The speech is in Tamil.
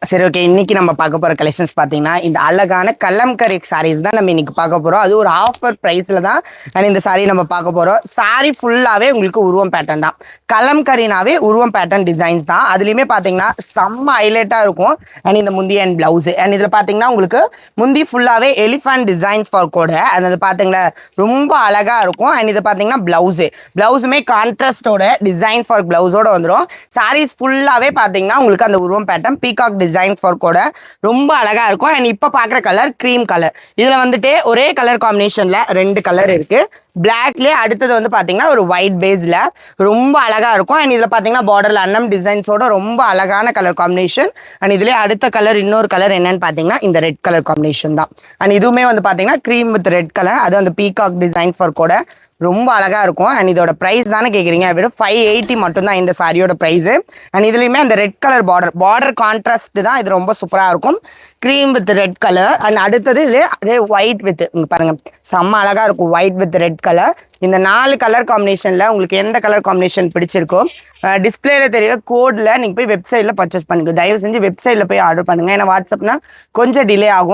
சரி, ஓகே. இன்னைக்கு நம்ம பார்க்க போற கலெக்ஷன்ஸ் பார்த்தீங்கன்னா, இந்த அழகான கலம்கரி சாரீஸ் தான் நம்ம இன்னைக்கு பார்க்க போறோம். அது ஒரு ஆஃபர் பிரைஸ்ல தான் இந்த சாரீ நம்ம பார்க்க போறோம். சாரீ ஃபுல்லாவே உங்களுக்கு உருவம் பேட்டர்ன் தான். கலம்கரினாவே உருவம் பேட்டர்ன் டிசைன்ஸ் தான். அதுலயுமே பார்த்தீங்கன்னா செம்ம ஹைலைட்டா இருக்கும். அண்ட் இந்த முந்தி அண்ட் பிளவுஸ் அண்ட் இதுல பார்த்தீங்கன்னா உங்களுக்கு முந்தி ஃபுல்லாவே எலிஃபண்ட் டிசைன்ஸ் ஃபார் கோட அது பார்த்தீங்களா ரொம்ப அழகா இருக்கும். அண்ட் இது பார்த்தீங்கன்னா பிளவுஸுமே கான்ட்ராஸ்டோட டிசைன் ஃபார் பிளவுஸோட வந்துடும். சாரீஸ் ஃபுல்லாவே பார்த்தீங்கன்னா உங்களுக்கு அந்த உருவம் பேட்டர்ன் பீகாக் டிசைன் ஃபார் கூட ரொம்ப அழகா இருக்கும். அண்ட் இப்போ பார்க்குற கலர் க்ரீம் கலர். இதில் வந்துட்டு ஒரே கலர் காம்பினேஷன்ல 2 கலர் இருக்கு. பிளாக்லேயே அடுத்தது வந்து பார்த்தீங்கன்னா ஒரு ஒயிட் பேஸில் ரொம்ப அழகாக இருக்கும். அண்ட் இதில் பார்த்தீங்கன்னா பார்டரில் அன்னம் டிசைன்ஸோட ரொம்ப அழகான கலர் காம்பினேஷன். அண்ட் இதுலேயே அடுத்த கலர் இன்னொரு கலர் என்னன்னு பார்த்தீங்கன்னா இந்த ரெட் கலர் காம்பினேஷன் தான். அண்ட் இதுவுமே வந்து பார்த்தீங்கன்னா க்ரீம் வித் ரெட் கலர், அது அந்த பீகாக் டிசைன் ஃபார் கூட ரொம்ப அழகா இருக்கும். அண்ட் இதோட பிரைஸ் தானே கேட்குறீங்க, வெறும் 580 மட்டும்தான் இந்த சாரியோட ப்ரைஸு. அண்ட் இதுலையுமே அந்த ரெட் கலர் பார்டர் கான்ட்ராஸ்ட் தான் இது ரொம்ப சூப்பராக இருக்கும். Cream with red colour. And அடுத்தது இதுலேயே அதே ஒயிட் வித் இங்கே பாருங்க செம்ம அழகாக இருக்கும். White with red colour. இந்த 4 கலர் காம்பினேஷனில் உங்களுக்கு எந்த கலர் காம்பினேஷன் பிடிச்சிருக்கோ டிஸ்பிளேல தெரியல கோடில் நீங்கள் போய் வெப்சைட்டில் பர்ச்சேஸ் பண்ணுங்க. தயவு செஞ்சு வெப்சைட்டில் போய் ஆர்டர் பண்ணுங்கள். ஏன்னா வாட்ஸ்அப்னா கொஞ்சம் டிலே ஆகும்.